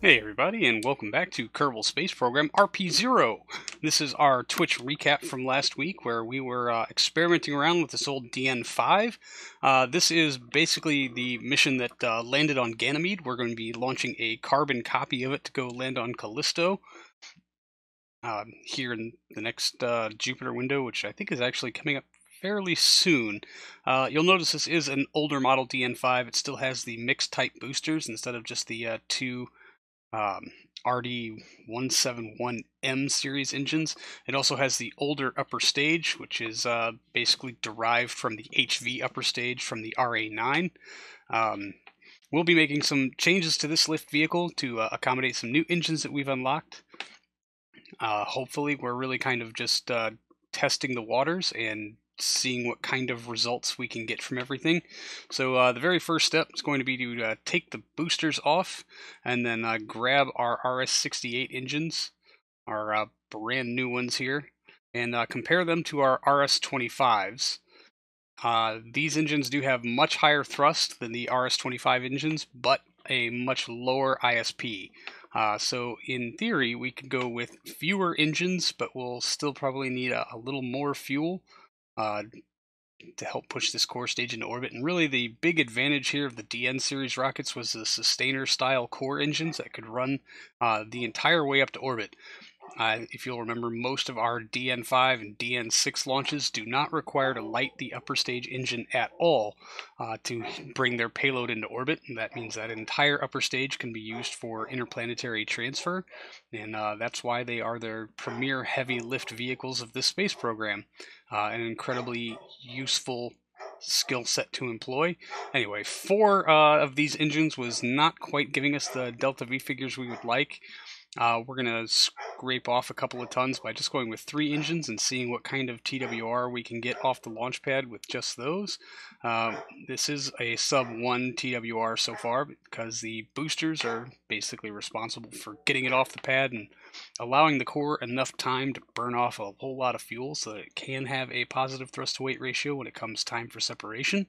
Hey everybody, and welcome back to Kerbal Space Program RP-0. This is our Twitch recap from last week where we were experimenting around with this old DN5. This is basically the mission that landed on Ganymede. We're going to be launching a carbon copy of it to go land on Callisto here in the next Jupiter window, which I think is actually coming up fairly soon. You'll notice this is an older model DN5. It still has the mixed type boosters instead of just the two RD-171M series engines. It also has the older upper stage, which is basically derived from the HV upper stage from the RA9. We'll be making some changes to this lift vehicle to accommodate some new engines that we've unlocked. Hopefully we're really kind of just testing the waters and seeing what kind of results we can get from everything. So the very first step is going to be to take the boosters off and then grab our RS-68 engines, our brand new ones here, and compare them to our RS-25s. These engines do have much higher thrust than the RS-25 engines, but a much lower ISP. So in theory, we could go with fewer engines, but we'll still probably need a little more fuel to help push this core stage into orbit. And really the big advantage here of the DN series rockets was the sustainer style core engines that could run the entire way up to orbit. If you'll remember, most of our DN5 and DN6 launches do not require to light the upper stage engine at all to bring their payload into orbit. And that means that entire upper stage can be used for interplanetary transfer, and that's why they are their premier heavy lift vehicles of this space program. An incredibly useful skill set to employ. Anyway, 4 of these engines was not quite giving us the delta V figures we would like. We're going to scrape off a couple of tons by just going with 3 engines and seeing what kind of TWR we can get off the launch pad with just those. This is a sub-1 TWR so far because the boosters are basically responsible for getting it off the pad and allowing the core enough time to burn off a whole lot of fuel so that it can have a positive thrust-to-weight ratio when it comes time for separation.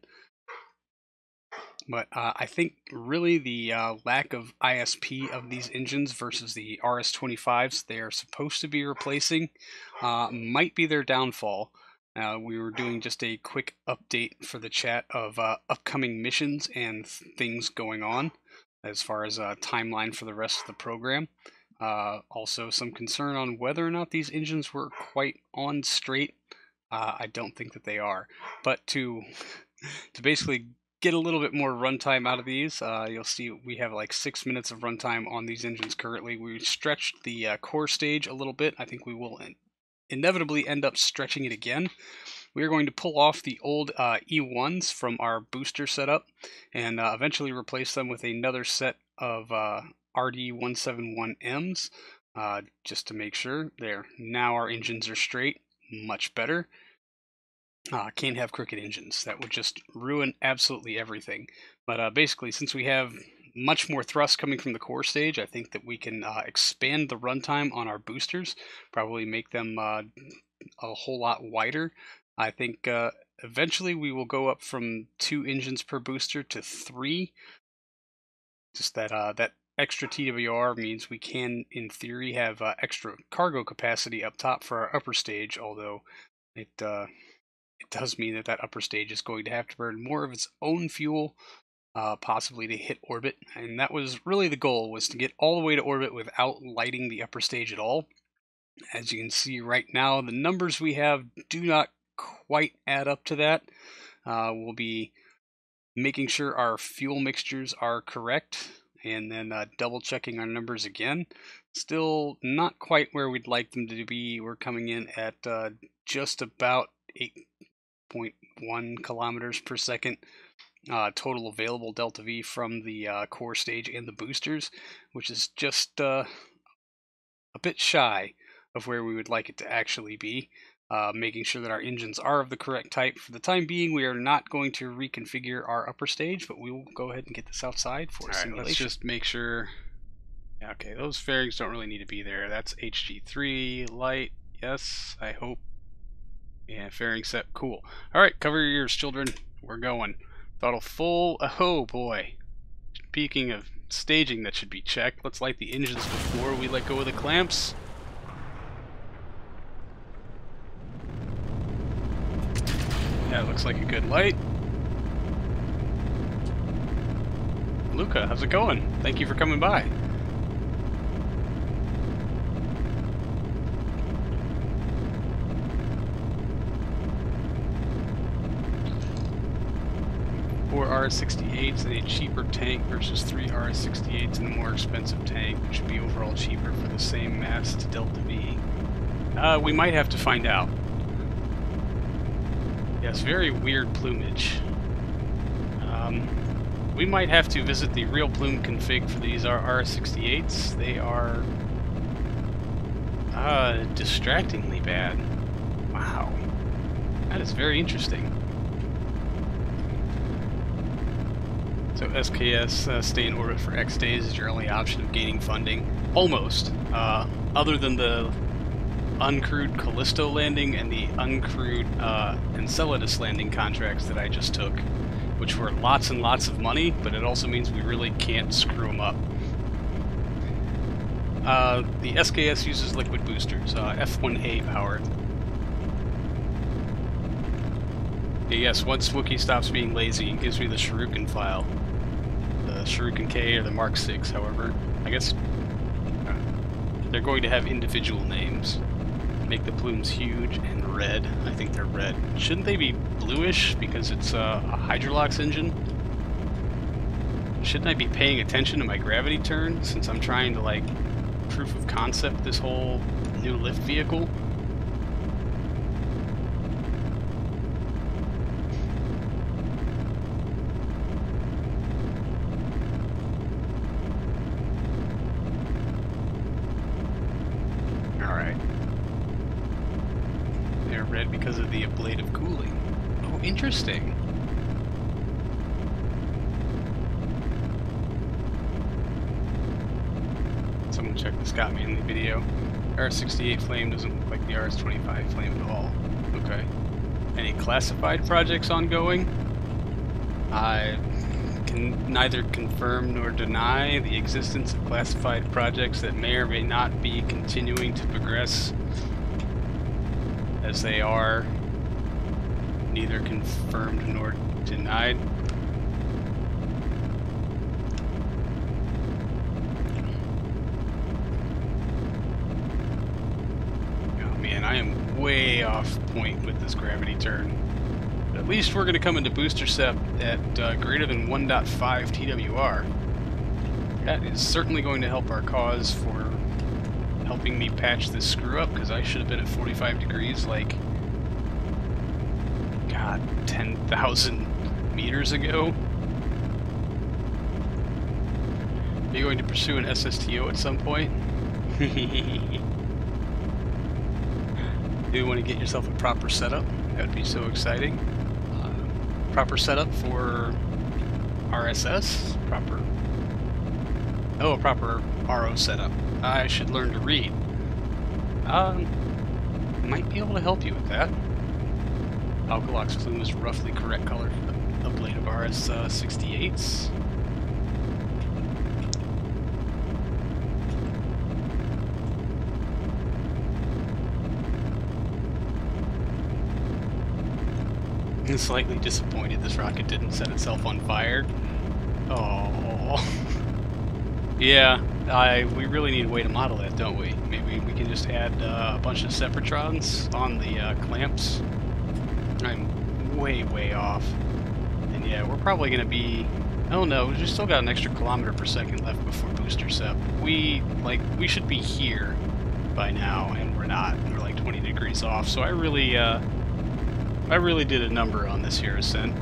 But I think really the lack of ISP of these engines versus the RS-25s they are supposed to be replacing might be their downfall. We were doing just a quick update for the chat of upcoming missions and things going on as far as a timeline for the rest of the program. Also some concern on whether or not these engines were quite on straight. I don't think that they are. But to basically get a little bit more runtime out of these, you'll see we have like 6 minutes of runtime on these engines currently. We stretched the core stage a little bit. I think we will inevitably end up stretching it again. We are going to pull off the old E1s from our booster setup and eventually replace them with another set of RD-171Ms just to make sure there. Now our engines are straight, much better. Can't have crooked engines. That would just ruin absolutely everything. But basically, since we have much more thrust coming from the core stage, I think that we can expand the runtime on our boosters, probably make them a whole lot wider. I think eventually we will go up from 2 engines per booster to 3. Just that extra TWR means we can, in theory, have extra cargo capacity up top for our upper stage, although it does mean that that upper stage is going to have to burn more of its own fuel, possibly to hit orbit. And that was really the goal, was to get all the way to orbit without lighting the upper stage at all. As you can see right now, the numbers we have do not quite add up to that. We'll be making sure our fuel mixtures are correct, and then double checking our numbers again. Still not quite where we'd like them to be. We're coming in at just about 8.1 kilometers per second total available delta V from the core stage and the boosters, which is just a bit shy of where we would like it to actually be. Making sure that our engines are of the correct type. For the time being, we are not going to reconfigure our upper stage, but we will go ahead and get this outside for simulation. Let's just make sure. Okay, those fairings don't really need to be there. That's HG3 light. Yes, I hope. Yeah, fairing set. Cool. Alright, cover your ears, children. We're going. Throttle full. Oh boy. Speaking of staging that should be checked. Let's light the engines before we let go of the clamps. That looks like a good light. Luca, how's it going? Thank you for coming by. Four RS-68s and a cheaper tank versus 3 RS-68s and a more expensive tank, which should be overall cheaper for the same mass to Delta V. We might have to find out. Yes, very weird plumage. We might have to visit the real plume config for these RS-68s. They are distractingly bad. Wow. That is very interesting. So SKS stay in orbit for X days is your only option of gaining funding. Almost. Other than the uncrewed Callisto landing and the uncrewed Enceladus landing contracts that I just took, which were lots and lots of money, but it also means we really can't screw them up. The SKS uses liquid boosters, F1A powered. Yes, once Wookiee stops being lazy and gives me the Shuriken file, the Shuriken K or the Mark 6, however, I guess they're going to have individual names. Make the plumes huge and red. I think they're red. Shouldn't they be bluish because it's a Hydrolox engine? Shouldn't I be paying attention to my gravity turn since I'm trying to, like, proof of concept this whole new lift vehicle? Because of the ablative cooling. Oh, interesting. Someone check the Scott Manley video. RS-68 flame doesn't look like the RS-25 flame at all. Okay. Any classified projects ongoing? I can neither confirm nor deny the existence of classified projects that may or may not be continuing to progress, as they are neither confirmed nor denied. Oh man, I am way off point with this gravity turn. But at least we're going to come into booster sep at greater than 1.5 TWR. That is certainly going to help our cause for helping me patch this screw up, because I should have been at 45 degrees like, God, 10,000 meters ago. Are you going to pursue an SSTO at some point? Do you want to get yourself a proper setup? That would be so exciting. Proper setup for RSS? Oh, a proper RO setup. I should learn to read. Might be able to help you with that. Alkalox plume is roughly correct color for the ablative RS-68s. I'm slightly disappointed this rocket didn't set itself on fire. Oh. Yeah, we really need a way to model that, don't we? Maybe we can just add a bunch of Separatrons on the clamps. I'm way off. And yeah, we're probably going to be... Oh no, we still got an extra kilometer per second left before booster sep. We should be here by now, and we're not. We're like 20 degrees off, so I really did a number on this here ascent.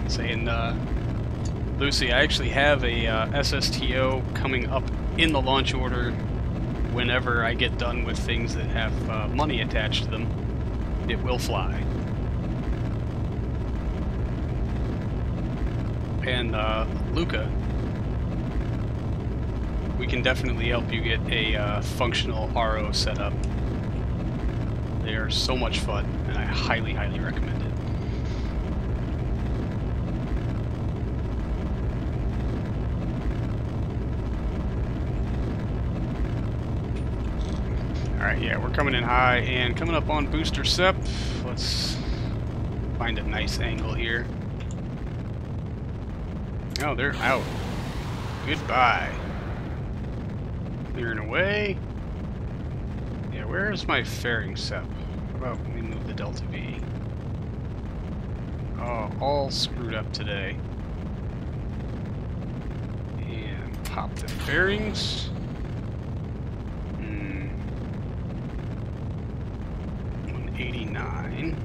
Saying, Lucy, I actually have a SSTO coming up in the launch order whenever I get done with things that have money attached to them. It will fly. And, Luca, we can definitely help you get a functional RO set up. They are so much fun, and I highly, highly recommend it. Alright, yeah, we're coming in high and coming up on booster SEP. Let's find a nice angle here. Oh, they're out. Goodbye. Clearing away. Yeah, where's my fairing SEP? How about we move the Delta V? Oh, all screwed up today. And pop the fairings. 189.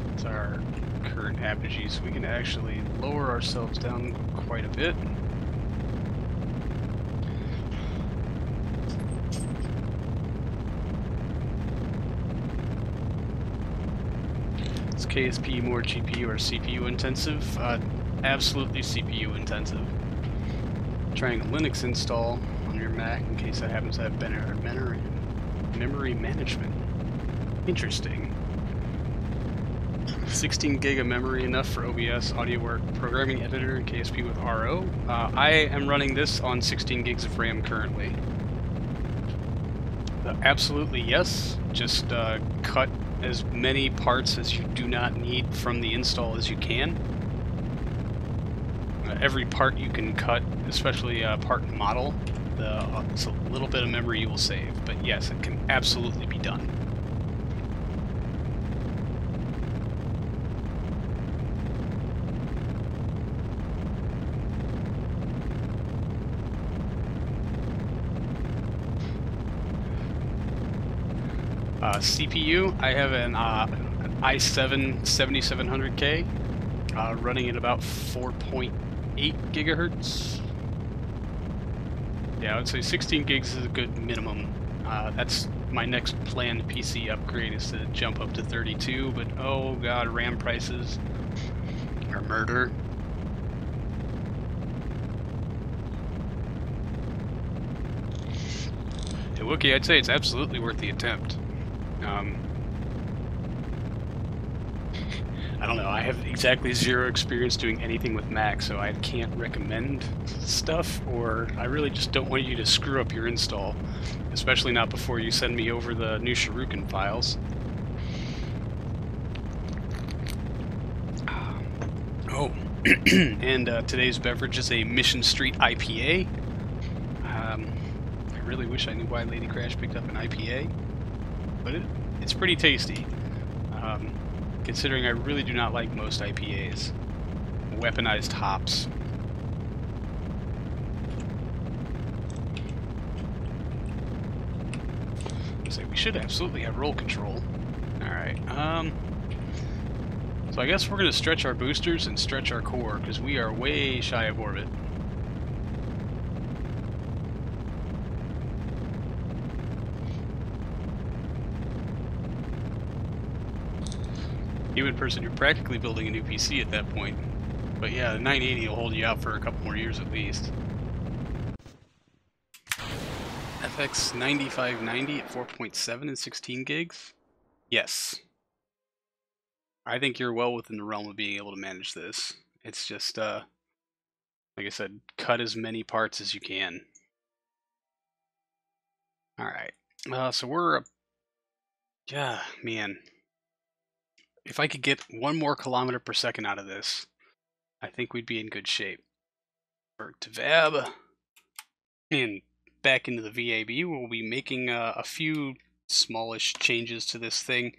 That's our current apogee, so we can actually lower ourselves down quite a bit. Is KSP more GPU or CPU intensive? Absolutely CPU intensive. Trying a Linux install on your Mac in case that happens to have memory management. Interesting. 16 gig of memory enough for OBS, audio work, programming editor, and KSP with RO. I am running this on 16 gigs of RAM currently. Absolutely yes. Just cut as many parts as you do not need from the install as you can. Every part you can cut, especially part model, it's a little bit of memory you will save. But yes, it can absolutely be done. CPU, I have an i7 7700K running at about 4.8 gigahertz. Yeah, I would say 16 gigs is a good minimum. That's my next planned PC upgrade, is to jump up to 32, but oh god, RAM prices are murder. Hey, Wookie, I'd say it's absolutely worth the attempt. I don't know, I have exactly zero experience doing anything with Mac, so I can't recommend stuff, or I really just don't want you to screw up your install, especially not before you send me over the new Shuriken files. Oh, and today's beverage is a Mission Street IPA. I really wish I knew why Lady Crash picked up an IPA, but it's pretty tasty. Considering I really do not like most IPAs. Weaponized hops. So we should absolutely have roll control. Alright, so I guess we're going to stretch our boosters and stretch our core, because we are way shy of orbit. Human person, you're practically building a new PC at that point. But yeah, the 980 will hold you out for a couple more years at least. FX 9590 at 4.7 and 16 gigs? Yes. I think you're well within the realm of being able to manage this. It's just, like I said, cut as many parts as you can. Alright. So we're... Yeah, man. If I could get 1 more kilometer per second out of this, I think we'd be in good shape. Work to VAB. And back into the VAB, we'll be making a few smallish changes to this thing.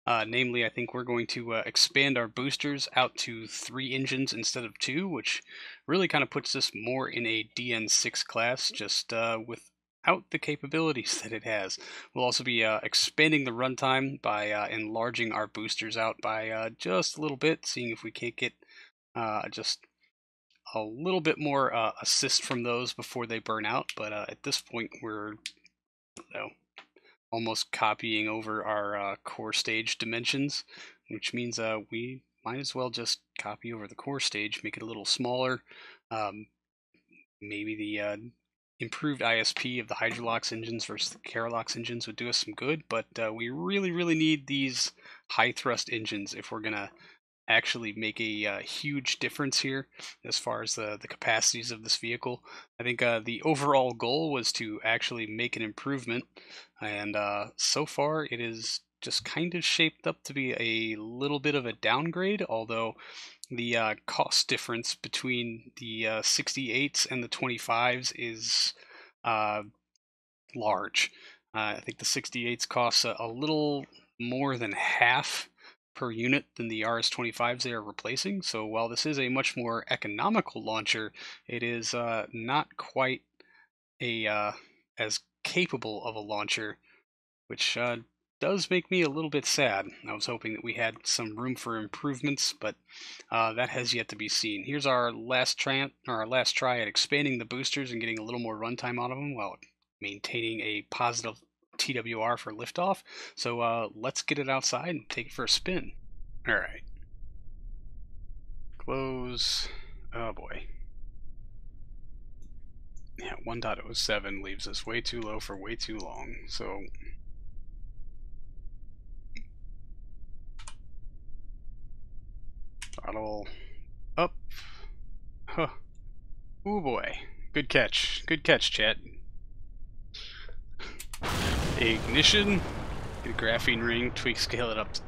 Namely, I think we're going to expand our boosters out to 3 engines instead of 2, which really kind of puts us more in a DN6 class, just without the capabilities that it has. We'll also be expanding the runtime by enlarging our boosters out by just a little bit, seeing if we can't get just a little bit more assist from those before they burn out. But at this point, we're almost copying over our core stage dimensions, which means we might as well just copy over the core stage, make it a little smaller. Maybe the improved ISP of the Hydrolox engines versus the Keralox engines would do us some good, but we really need these high thrust engines if we're gonna actually make a huge difference here as far as the capacities of this vehicle. I think the overall goal was to actually make an improvement, and so far it is just kind of shaped up to be a little bit of a downgrade, although the cost difference between the 68s and the 25s is large. I think the 68s cost a little more than half per unit than the RS-25s they are replacing. So while this is a much more economical launcher, it is not quite a as capable of a launcher, which does make me a little bit sad. I was hoping that we had some room for improvements, but that has yet to be seen. Here's our last try at expanding the boosters and getting a little more runtime out of them while maintaining a positive TWR for liftoff. So let's get it outside and take it for a spin. All right. Close. Oh boy. Yeah, 1.07 leaves us way too low for way too long. So throttle up. Huh. Oh boy. Good catch. Good catch, chat. Ignition. Get a graphene ring. Tweak scale it up to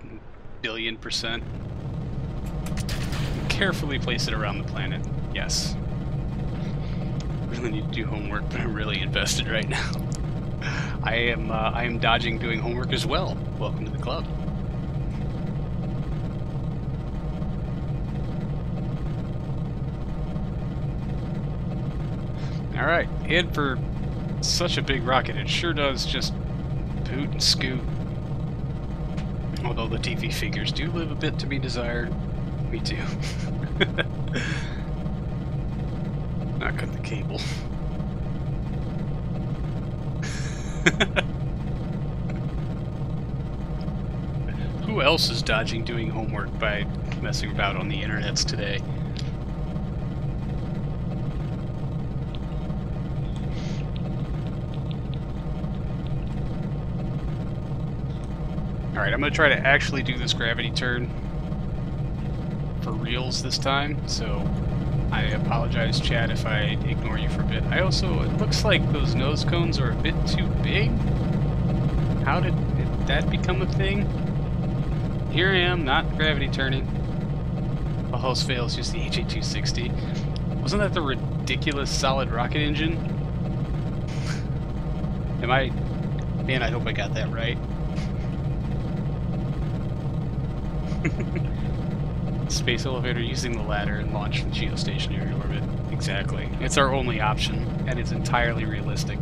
billion%. Carefully place it around the planet. Yes. Really need to do homework, but I'm really invested right now. I am dodging doing homework as well. Welcome to the club. Alright, and for such a big rocket, it sure does just poot and scoot. Although the TV figures do leave a bit to be desired. Me too. Not cut the cable. Who else is dodging doing homework by messing about on the internets today? Alright, I'm going to try to actually do this gravity turn for reals this time, so I apologize, chat, if I ignore you for a bit. I also, it looks like those nose cones are a bit too big. How did that become a thing? Here I am, not gravity turning. All else fails, use the HA260. Wasn't that the ridiculous solid rocket engine? Am I... Man, I hope I got that right. Space elevator using the ladder and launch from geostationary orbit. Exactly. It's our only option, and it's entirely realistic.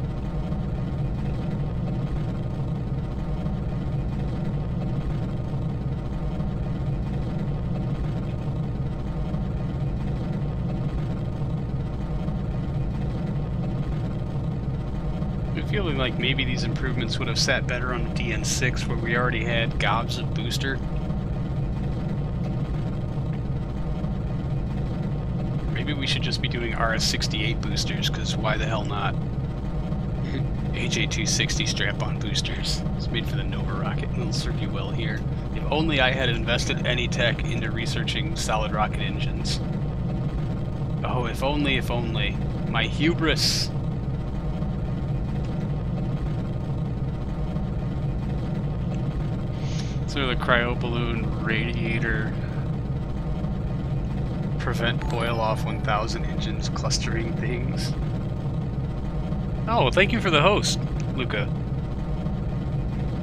I'm feeling like maybe these improvements would have sat better on the DN6 where we already had gobs of booster. Maybe we should just be doing RS-68 boosters, because why the hell not? HA260 strap-on boosters. It's made for the Nova rocket, and it'll serve you well here. If only I had invested any tech into researching solid rocket engines. Oh, if only, if only. My hubris! So the cryo balloon radiator... Prevent boil off 1000 engines clustering things. Oh, well, thank you for the host, Luca.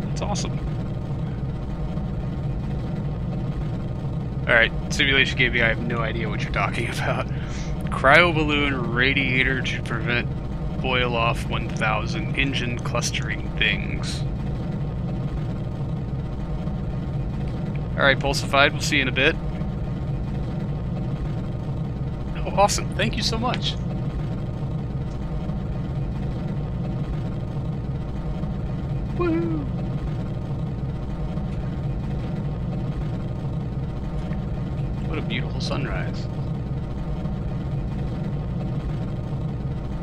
That's awesome. Alright, Simulation Gaming, I have no idea what you're talking about. Cryo balloon radiator to prevent boil off 1000 engine clustering things. Alright, Pulsified, we'll see you in a bit. Oh, awesome. Thank you so much. Woohoo! What a beautiful sunrise.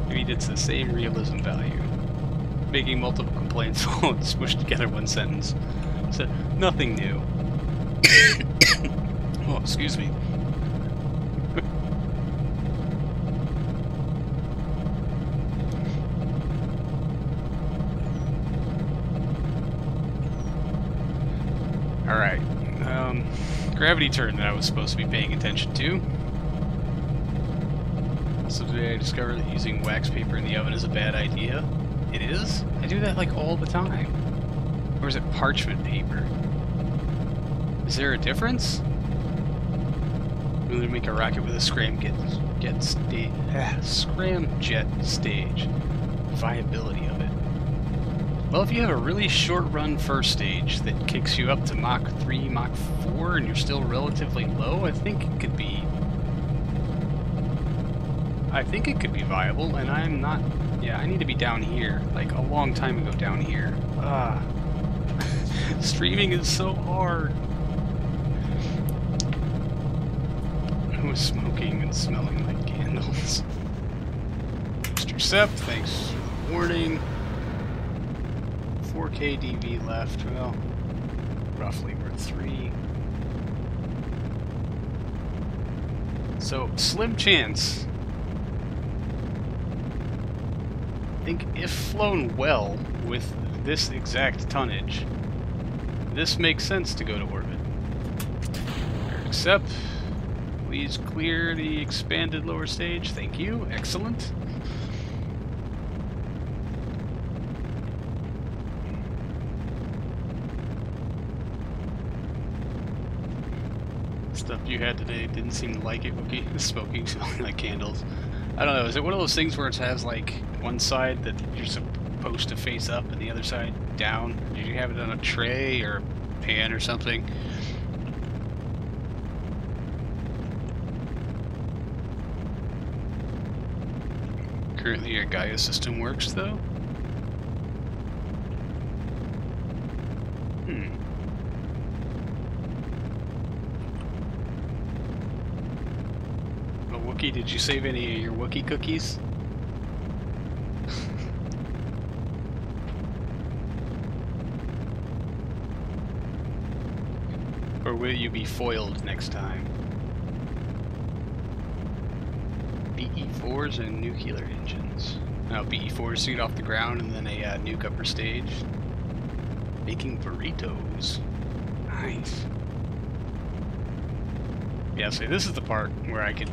Maybe it's the same realism value. Making multiple complaints all smushed together one sentence. So, nothing new. Oh, excuse me. Alright. Gravity turn that I was supposed to be paying attention to. Also today I discovered that using wax paper in the oven is a bad idea. It is? I do that like all the time. Or is it parchment paper? Is there a difference? I'm going to make a rocket with a scramjet stage. Viability of it. Well, if you have a really short run first stage that kicks you up to Mach 3, Mach 4, and you're still relatively low, I think it could be viable, and I'm not... Yeah, I need to be down here, like a long time ago down here. Streaming is so hard. I was smoking and smelling like candles. Mr. Sepp, thanks for the warning. 4K DV left, well, roughly we're 3. So, slim chance. I think if flown well with this exact tonnage, this makes sense to go to orbit. Except, please clear the expanded lower stage. Thank you. Excellent. Stuff you had today didn't seem to like it, Wookie. Smoking, smelling like candles. I don't know, is it one of those things where it has like one side that you're supposed to face up and the other side down? Did you have it on a tray or a pan or something? Currently your Gaia system works though? Wookie, did you save any of your Wookie cookies? Or will you be foiled next time? BE-4s and nuclear engines. Now BE-4s to get off the ground and then a nuke upper stage. Making burritos. Nice. Yeah, so this is the part where I could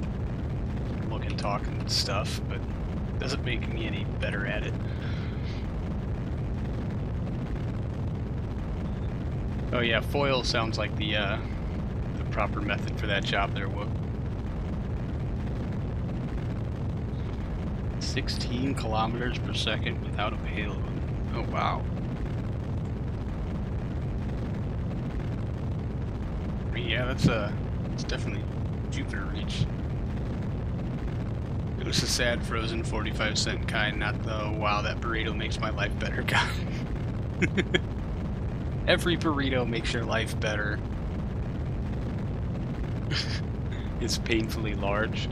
look and talk and stuff, but it doesn't make me any better at it. Oh yeah, foil sounds like the proper method for that job there, Whoop. 16 kilometers per second without a payload. Oh wow. Yeah, it's definitely Jupiter reach. It was a sad frozen 45-cent kind, not the wow that burrito makes my life better kind. Every burrito makes your life better. It's painfully large.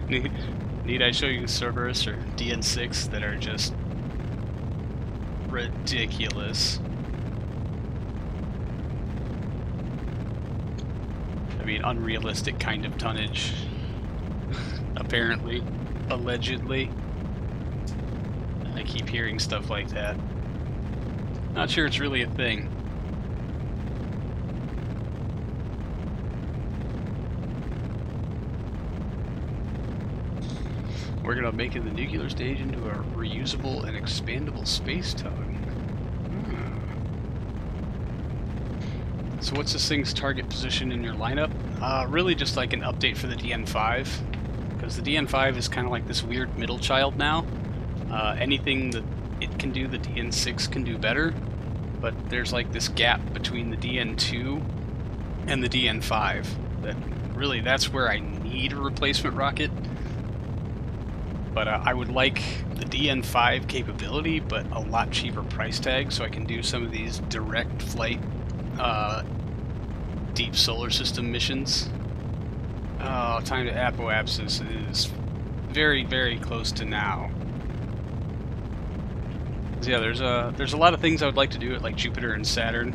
Need I show you Cerberus or DN6 that are just ridiculous? I mean, unrealistic kind of tonnage. Apparently. Allegedly. I keep hearing stuff like that. Not sure it's really a thing. We're gonna make the nuclear stage into a reusable and expandable space tug. So what's this thing's target position in your lineup? Really just like an update for the DN5. Because the DN5 is kind of like this weird middle child now. Anything that it can do, the DN6 can do better. But there's like this gap between the DN2 and the DN5. That really, that's where I need a replacement rocket. But I would like the DN5 capability, but a lot cheaper price tag, so I can do some of these direct flight deep solar system missions. Oh, time to apoapsis is very, very close to now. So yeah, there's a lot of things I would like to do at like Jupiter and Saturn.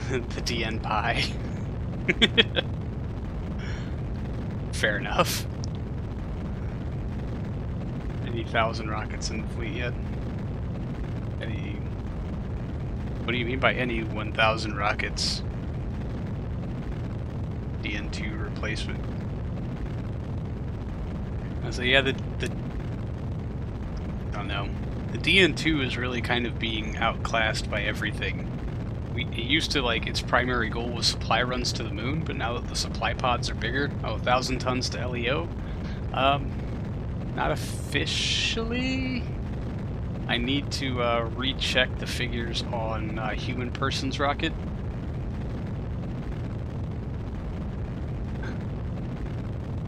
The DN Pi. Fair enough. Any 1,000 rockets in the fleet yet? Any? What do you mean by any 1,000 rockets? DN2 replacement. So yeah, I don't know. The DN2 is really kind of being outclassed by everything. It used to, like, its primary goal was supply runs to the moon, but now that the supply pods are bigger, 1,000 tons to LEO, not officially. I need to recheck the figures on Human Person's rocket.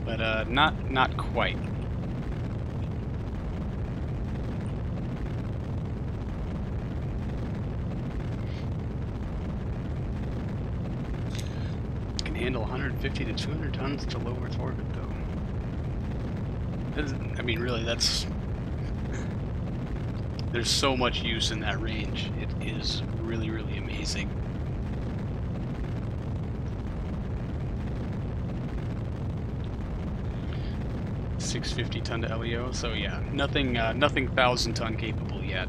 But not quite. Can handle 150 to 200 tons to low Earth orbit, though. I mean, really, that's... There's so much use in that range. It is really, really amazing. $650 ton to LEO, so yeah, nothing 1,000 ton capable yet.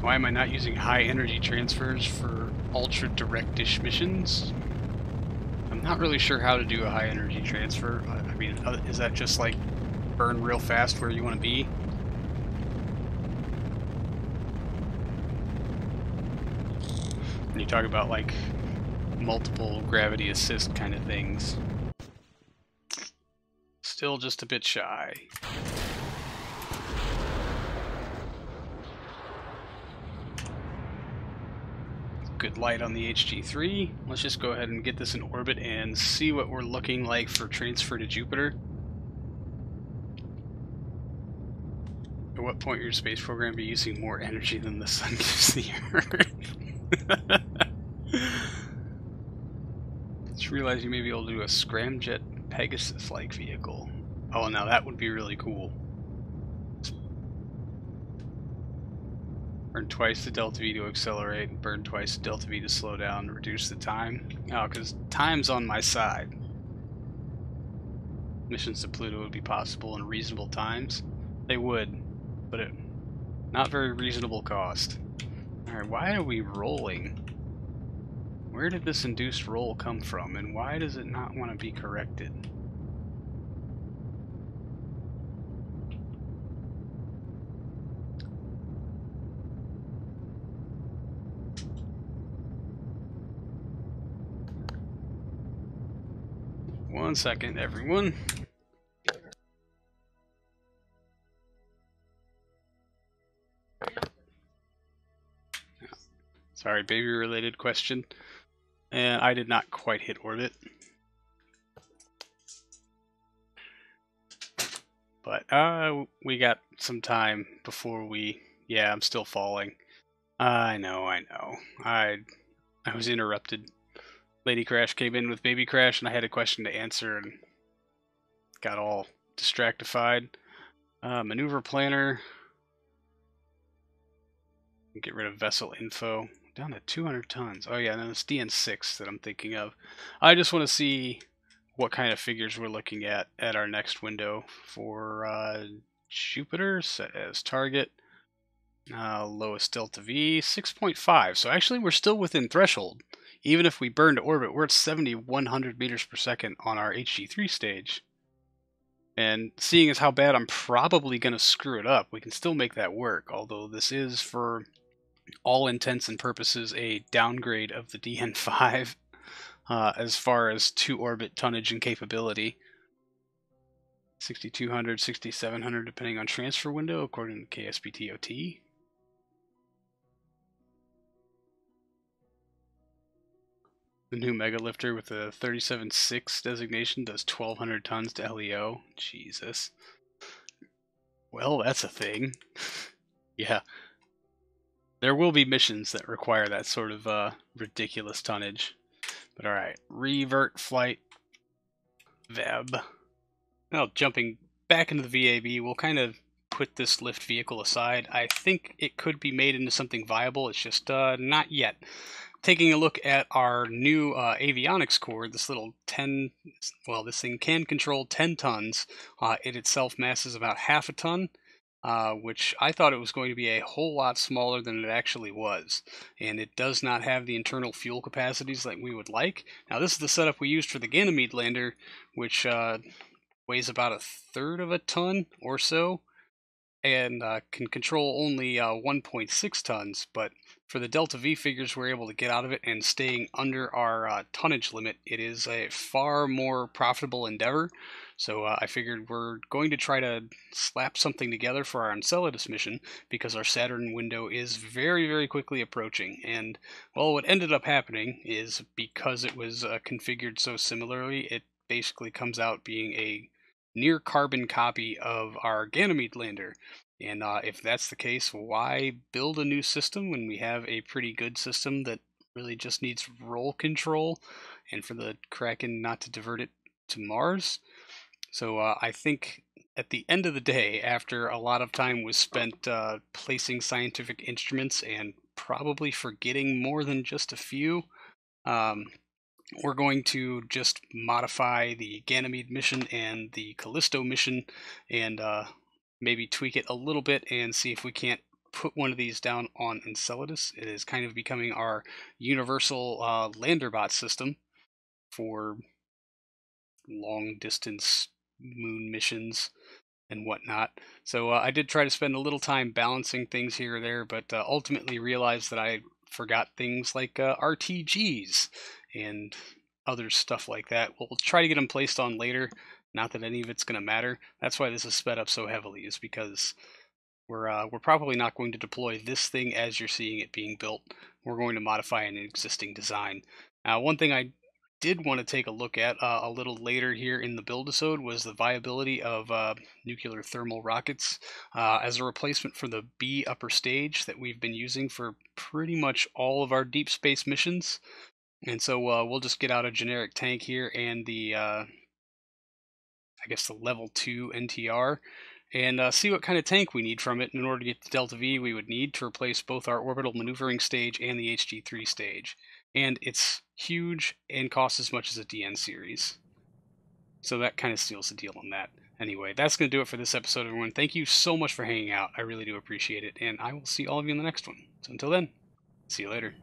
Why am I not using high energy transfers for ultra direct-ish missions? I'm not really sure how to do a high energy transfer. I mean, is that just like burn real fast where you want to be? When you talk about like multiple gravity assist kind of things. Still just a bit shy. Good light on the HG3. Let's just go ahead and get this in orbit and see what we're looking like for transfer to Jupiter. At what point your space program be using more energy than the sun gives the Earth? Just realized you may be able to do a scramjet Pegasus-like vehicle. Oh, now that would be really cool. Burn twice the delta V to accelerate, and burn twice the delta V to slow down, reduce the time. Oh, because time's on my side. Missions to Pluto would be possible in reasonable times. They would, but at not very reasonable cost. Alright, why are we rolling? Where did this induced roll come from, and why does it not want to be corrected? One second, everyone. Sorry, baby-related question. And I did not quite hit orbit. But we got some time before we... Yeah, I'm still falling. I know. I was interrupted. Lady Crash came in with Baby Crash, and I had a question to answer, and got all distractified. Maneuver planner. Get rid of vessel info. Down to 200 tons. Oh yeah, no, it's DN6 that I'm thinking of. I just want to see what kind of figures we're looking at our next window for Jupiter. Set as target. Lowest delta V, 6.5. So actually we're still within threshold. Even if we burn to orbit, we're at 7,100 meters per second on our HG3 stage. And seeing as how bad I'm probably going to screw it up, we can still make that work. Although this is, for all intents and purposes, a downgrade of the DN5 as far as to-orbit tonnage and capability. 6,200, 6,700 depending on transfer window according to KSP TOT. The new Mega Lifter with the 37.6 designation does 1,200 tons to LEO. Jesus. Well, that's a thing. Yeah. There will be missions that require that sort of ridiculous tonnage. But alright, revert flight, VEB. Well, jumping back into the VAB, we'll kind of put this lift vehicle aside. I think it could be made into something viable, it's just not yet. Taking a look at our new avionics core, this little 10, well, this thing can control 10 tons. It itself masses about half a ton, which I thought it was going to be a whole lot smaller than it actually was. And it does not have the internal fuel capacities like we would like. Now, this is the setup we used for the Ganymede lander, which weighs about a third of a ton or so, and can control only 1.6 tons, but for the Delta V figures we're able to get out of it and staying under our tonnage limit, it is a far more profitable endeavor. So I figured we're going to try to slap something together for our Enceladus mission, because our Saturn window is very, very quickly approaching. And, well, what ended up happening is, because it was configured so similarly, it basically comes out being a near carbon copy of our Ganymede lander. And if that's the case, why build a new system when we have a pretty good system that really just needs roll control, and for the Kraken not to divert it to Mars? So I think at the end of the day, after a lot of time was spent placing scientific instruments and probably forgetting more than just a few, we're going to just modify the Ganymede mission and the Callisto mission, and maybe tweak it a little bit and see if we can't put one of these down on Enceladus. It is kind of becoming our universal landerbot system for long distance moon missions and whatnot. So I did try to spend a little time balancing things here or there, but ultimately realized that I forgot things like RTGs and other stuff like that. We'll try to get them placed on later. Not that any of it's going to matter. That's why this is sped up so heavily, is because we're probably not going to deploy this thing as you're seeing it being built. We're going to modify an existing design. Now, one thing I did want to take a look at a little later here in the build-episode was the viability of nuclear thermal rockets as a replacement for the B upper stage that we've been using for pretty much all of our deep space missions. And so we'll just get out a generic tank here and the, I guess, the level 2 NTR, and see what kind of tank we need from it in order to get the Delta V we would need to replace both our orbital maneuvering stage and the HG3 stage. And it's huge and costs as much as a DN series. So that kind of seals the deal on that. Anyway, that's going to do it for this episode, everyone. Thank you so much for hanging out. I really do appreciate it, and I will see all of you in the next one. So until then, see you later.